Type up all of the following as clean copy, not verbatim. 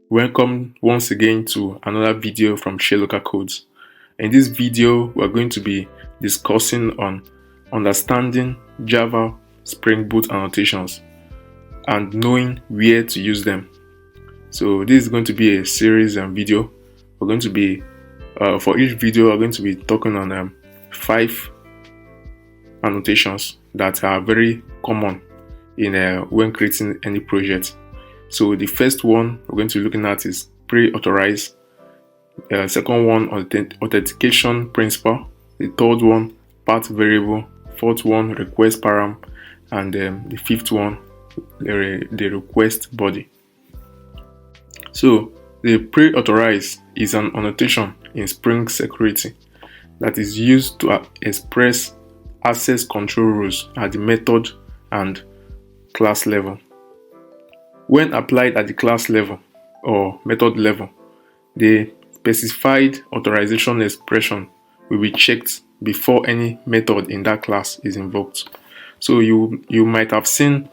Welcome once again to another video from Share Local Codes. In this video, we're going to be discussing on understanding Java Springboot Annotations and knowing where to use them. So this is going to be a series and video. We're going to be, for each video, we're going to be talking on 5 annotations that are very common in when creating any project. So the first one we're going to be looking at is pre-authorize. Second one, authentication principal. The third one, path variable. Fourth one, request param. And the fifth one, the request body. So the pre-authorize is an annotation in Spring Security that is used to express access control rules at the method and class level. When applied at the class level or method level, the specified authorization expression will be checked before any method in that class is invoked. So you might have seen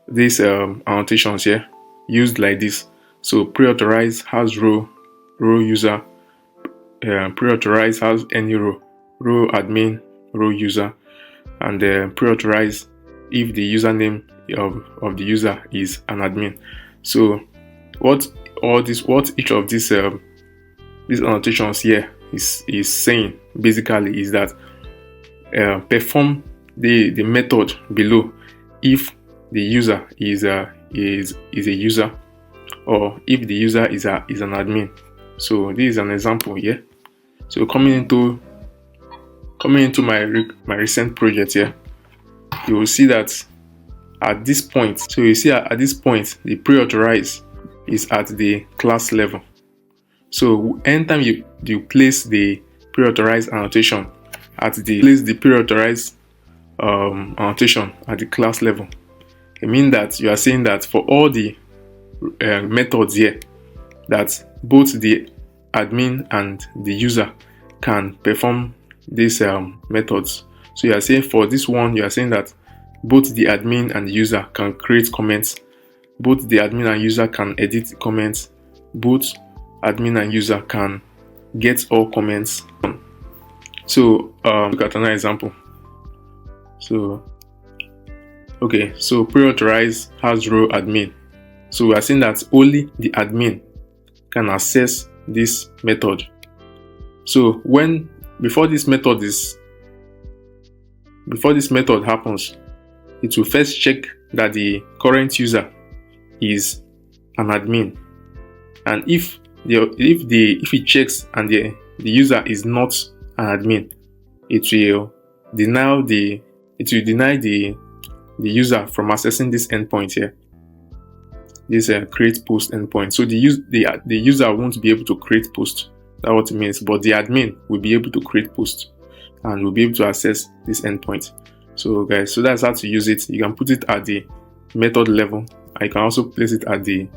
these annotations here used like this. So pre-authorize has row user, pre-authorize has any row admin, row user, and pre-authorize if the username of the user is an admin. So what each of these annotations here is saying basically is that perform the method below if the user is a user, or if the user is an admin. So this is an example here. So coming into my recent project here, you will see that at this point, the pre-authorize is at the class level. So anytime you place the pre-authorize annotation place the pre-authorize annotation at the class level, it means that you are saying that for all the methods here, that both the admin and the user can perform these methods. So you are saying for this one, you are saying that both the admin and the user can create comments, both the admin and user can edit comments, both admin and user can get all comments. So look at another example. So pre-authorize has row admin. So we are saying that only the admin can access this method. So before this method happens, it will first check that the current user is an admin, and if it checks and the user is not an admin, it will deny the user from accessing this endpoint here, this create post endpoint. So the user won't be able to create post. That's what it means. But the admin will be able to create post and will be able to access this endpoint. So guys, so that's how to use it. You can put it at the method level. I can also place it at the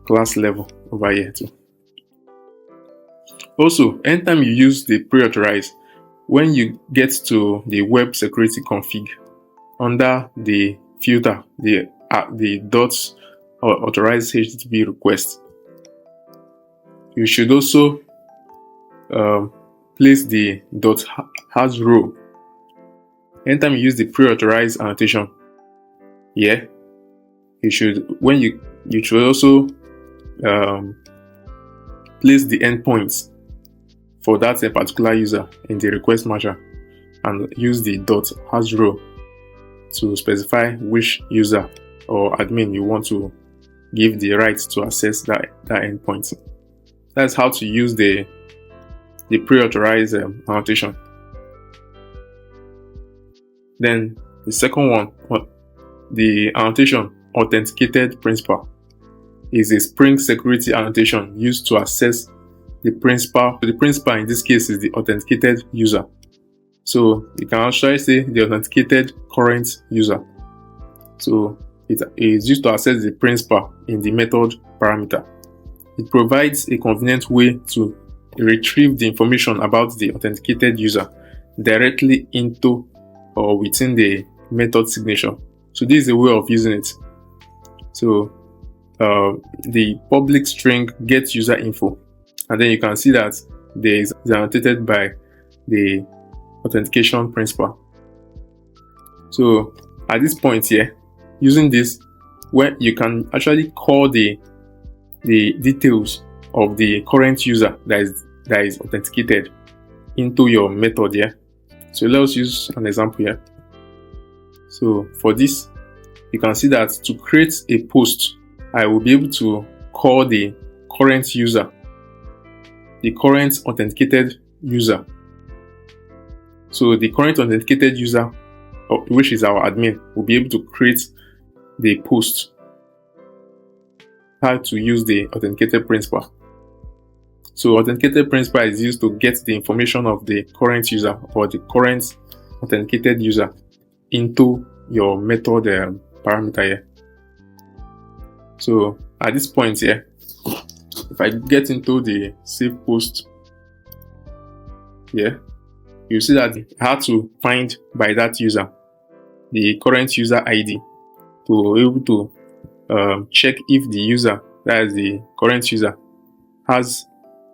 class level over here too. Also, anytime you use the pre-authorize, when you get to the web security config, under the filter, the dots or authorize HTTP request, you should also place the dot has row. Anytime you use the pre-authorize annotation here, you should also place the endpoints for that particular user in the request matcher and use the dot has row to specify which user or admin you want to give the right to access that endpoint. That's how to use the pre-authorize annotation. Then the second one, the annotation authenticated principal, is a Spring Security annotation used to access the principal. The principal in this case is the authenticated user. So you can actually say the authenticated current user. So it is used to access the principal in the method parameter. It provides a convenient way to retrieve the information about the authenticated user directly into or within the method signature. So this is a way of using it. So the public string get user info, and then you can see that there is annotated by the authentication principal. So at this point here, using this, where you can actually call the details of the current user that is authenticated into your method here. So let's use an example here. So for this, you can see that to create a post, I will be able to call the current user, the current authenticated user. So the current authenticated user, which is our admin, will be able to create the post. How to use the authenticated principal. So authenticated principal is used to get the information of the current user or the current authenticated user into your method parameter here. So at this point here, if I get into the save post here, you see that I had to find by that user the current user ID to be able to check if the user, that is the current user, has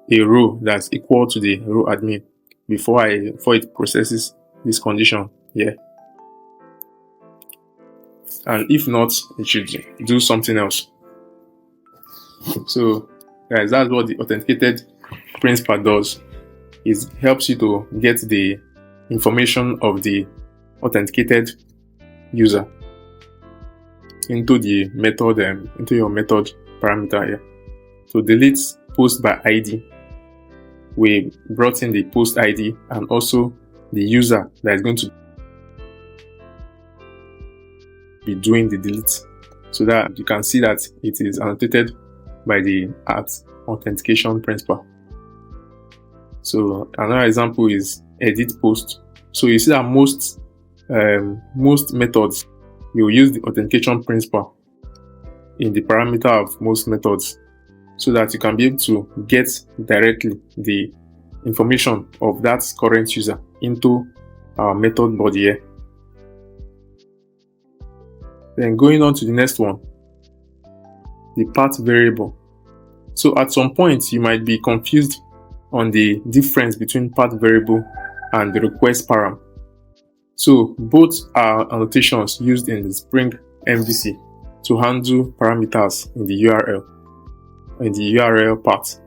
a row that's equal to the row admin before it processes this condition here. And if not, it should do something else. So guys, that's what the authenticated principal does. It helps you to get the information of the authenticated user into the method, into your method parameter here. So delete post by ID. We brought in the post ID and also the user that is going to be doing the delete, so that you can see that it is annotated by the authentication principal. So another example is edit post. So you see that most methods, you use the authentication principal in the parameter of most methods, so that you can be able to get directly the information of that current user into our method body here. Then going on to the next one, the path variable. So at some point you might be confused on the difference between path variable and the request param. So both are annotations used in the Spring MVC to handle parameters in the URL path.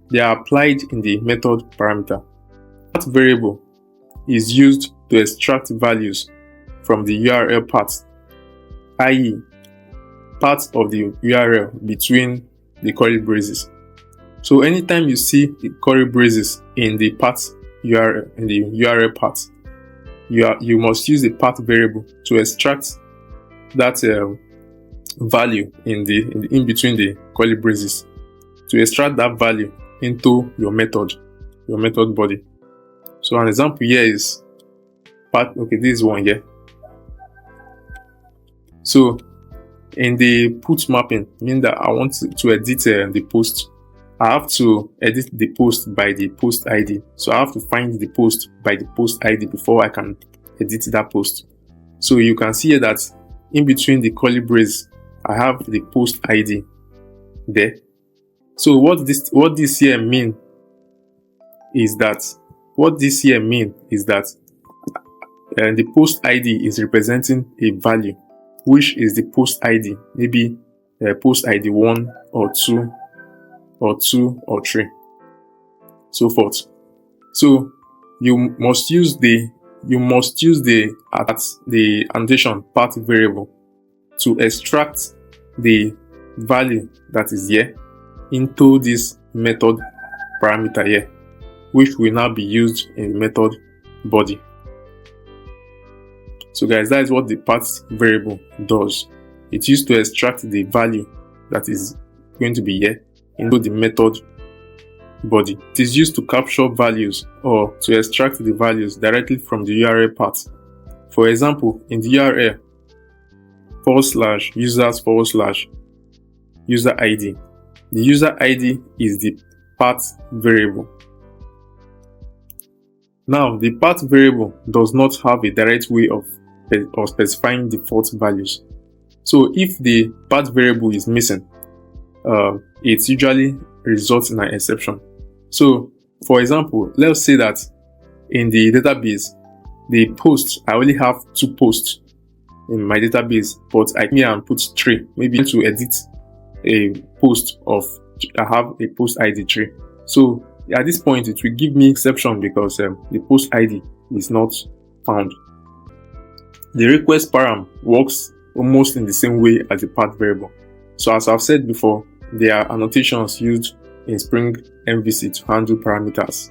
They are applied in the method parameter. Path variable is used to extract values from the URL path, i.e., parts of the URL between the curly braces. So anytime you see the curly braces in the path URL, in the URL path, you must use the path variable to extract that value in between the curly braces, to extract that value into your method body. So an example here is this one here. So in the put mapping, meaning that I want to edit the post, I have to edit the post by the post ID. So I have to find the post by the post ID before I can edit that post. So you can see here that in between the curly brace, I have the post ID there. So what this here mean is that the post ID is representing a value, which is the post ID, maybe post ID 1 or 2 or 2 or 3, so forth. So you must use the annotation path variable to extract the value that is here into this method parameter here, which will now be used in the method body. So guys, that is what the path variable does. It's used to extract the value that is going to be here into the method body. It is used to capture values or to extract the values directly from the URL path. For example, in the URL /users/user ID, the user ID is the path variable. Now, the path variable does not have a direct way of specifying default values. So if the path variable is missing, it usually results in an exception. So for example, let's say that in the database, the posts, I only have 2 posts in my database, but I can put 3, maybe to edit a post I have a post ID 3. So at this point, it will give me exception because the post ID is not found. The request param works almost in the same way as the path variable. So as I've said before, there are annotations used in Spring MVC to handle parameters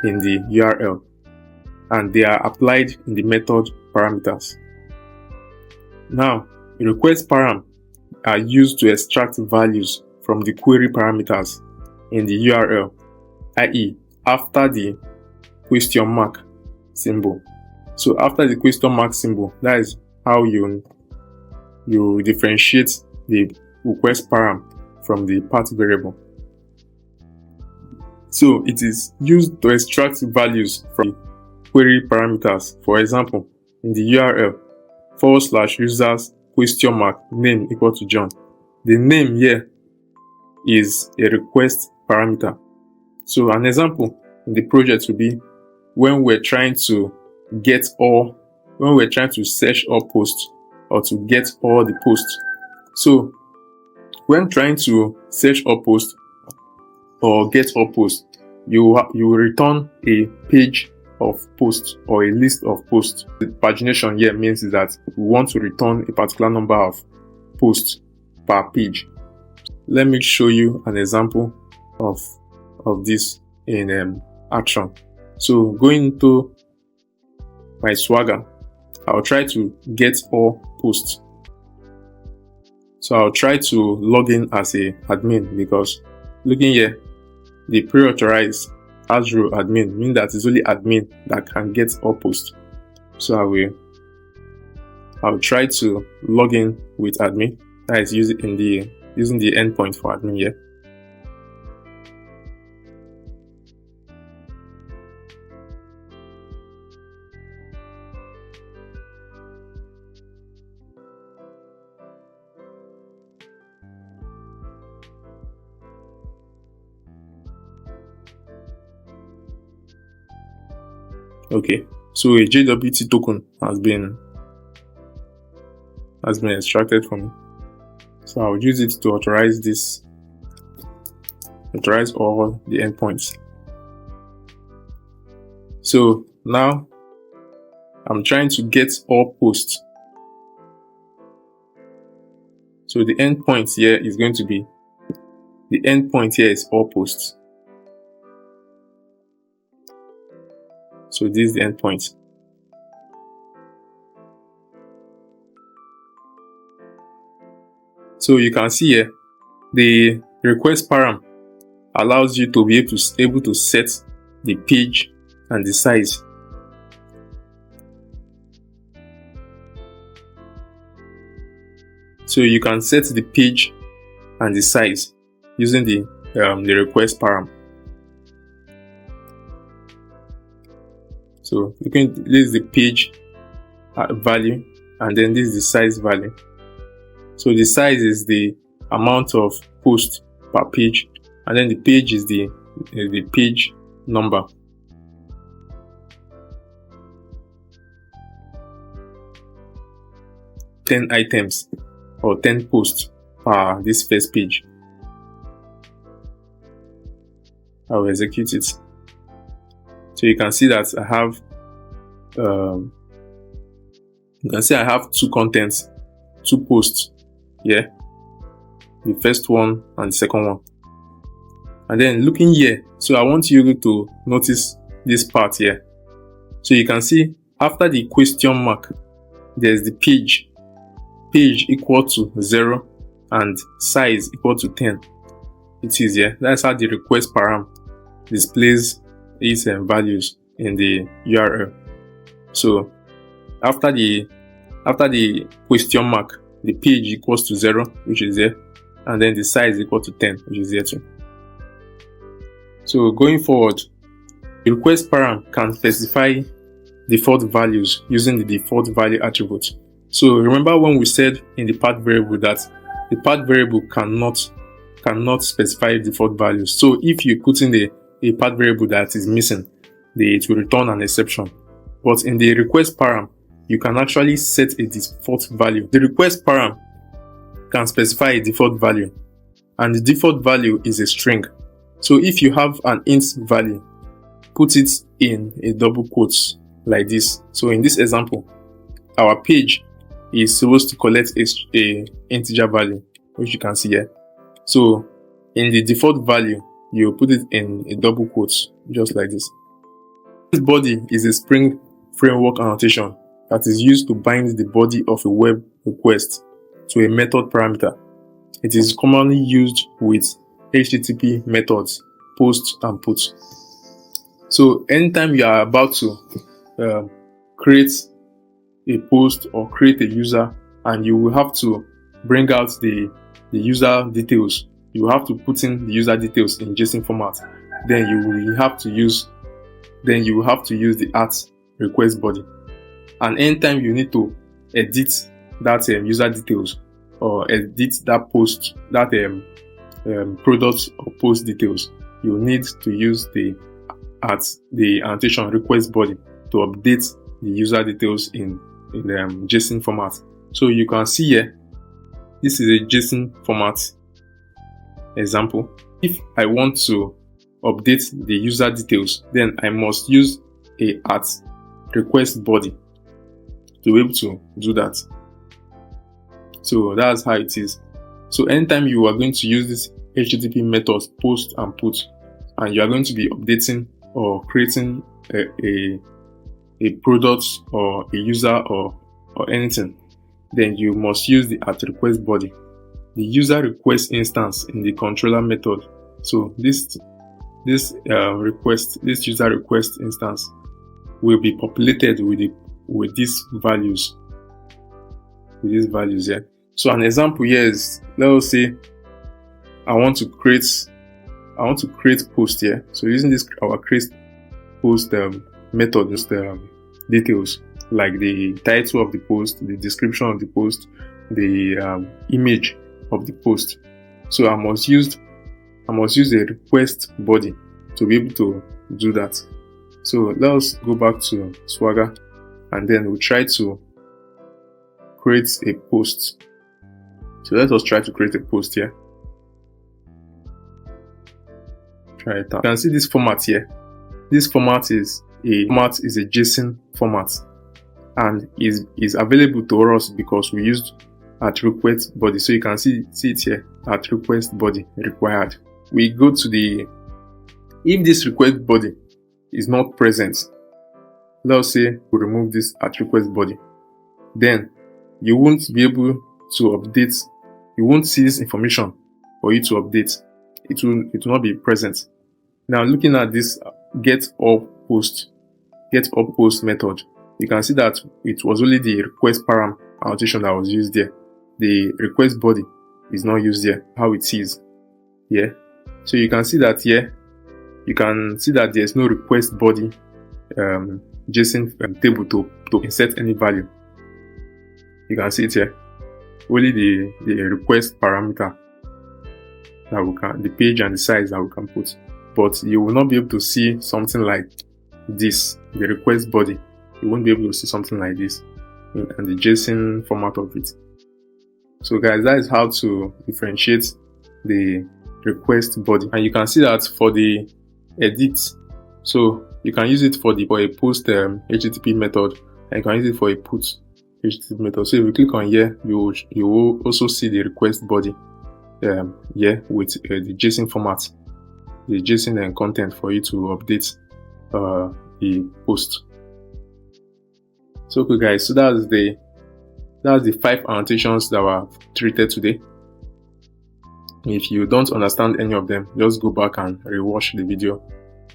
in the URL, and they are applied in the method parameters. Now, the request param are used to extract values from the query parameters in the URL, i.e., after the question mark symbol. So after the question mark symbol, that is how you differentiate the request param from the path variable. So it is used to extract values from query parameters. For example, in the URL /users question mark name equal to John. The name here is a request parameter. So an example in the project will be when we're trying to search all posts or to get all the posts. So when trying to search all posts or get all posts, you will return a page of posts or a list of posts. The pagination here means that we want to return a particular number of posts per page. Let me show you an example of this in action. So going into my Swagger, I'll try to get all posts. So I'll try to log in as a admin, because looking here, the pre-authorized Azure admin means that it's only admin that can get all posts. So I'll try to log in with admin, that is using the endpoint for admin here. Okay, so a JWT token has been extracted from it. So I'll use it to authorize all the endpoints. So now I'm trying to get all posts. So the endpoint here is going to be, the endpoint here is all posts. So this is the endpoint. So you can see here, the request param allows you to be able to set the page and the size. So you can set the page and the size using the request param. So this is the page value, and then this is the size value. So the size is the amount of posts per page, and then the page is the page number. Ten items or 10 posts per this first page. I will execute it. So you can see that I have 2 contents, 2 posts here, the first one and the second one. And then looking here, so I want you to notice this part here. So you can see after the question mark, there's the page equal to 0 and size equal to 10. It is here. That's how the request param displays its values in the URL. So after the question mark, the page equals to 0, which is there, and then the size equal to 10, which is there too. So going forward, The request param can specify default values using the default value attribute. So remember when we said in the path variable that the path variable cannot specify default values. So if you put in a path variable that is missing, it will return an exception. But in the request param, you can actually set a default value. The request param can specify a default value, and the default value is a string. So if you have an int value, put it in a double quotes like this. So in this example, our page is supposed to collect a integer value, which you can see here. So in the default value, you put it in a double quotes, just like this. This body is a Spring framework annotation that is used to bind the body of a web request to a method parameter. It is commonly used with HTTP methods, post and put. So anytime you are about to create a post or create a user, and you will have to bring out the user details, you have to put in the user details in JSON format. Then you will have to use the @request body. And anytime you need to edit that user details or edit that post, that product or post details, you need to use the annotation request body to update the user details in the JSON format. So you can see here, this is a JSON format example. If I want to update the user details, then I must use a @request body to be able to do that. So that's how it is. So anytime you are going to use this HTTP methods post and put, and you are going to be updating or creating a product or a user or anything, then you must use the @request body. The user request instance in the controller method. So this user request instance will be populated with these values. Here. So an example here is, let us say I want to create post here. So using this our create post method, just details like the title of the post, the description of the post, the image of the post. So I must use a request body to be able to do that. So let us go back to Swagger, and then we'll try to create a post. So let us try to create a post here. Try it out. You can see this format here. This format is a JSON format, and is available to us because we used @request body. So you can see it here, @request body required. We go to if this request body is not present, let us say we remove this @request body, then you won't be able to update. You won't see this information for you to update. It will not be present. Now looking at this get up post method, you can see that it was only the request param annotation that was used there. The request body is not used here, how it is here. So you can see that here, you can see that there's no request body JSON table to insert any value. You can see it here, only the request parameter that we can, the page and the size that we can put. But you will not be able to see something like this, the request body. You won't be able to see something like this and the JSON format of it. So guys, that is how to differentiate the request body. And you can see that for the edit, so you can use it for a post HTTP method, and you can use it for a put HTTP method. So if you click on here, you will also see the request body here with the JSON format, the JSON and content for you to update the post. So okay guys, so that's the 5 annotations that were treated today. If you don't understand any of them, just go back and rewatch the video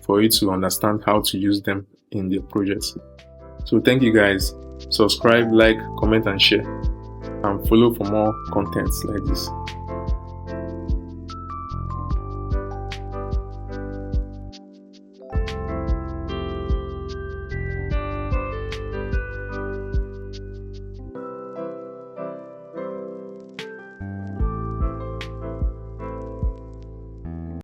for you to understand how to use them in the project. So thank you guys. Subscribe, like, comment and share, and follow for more contents like this.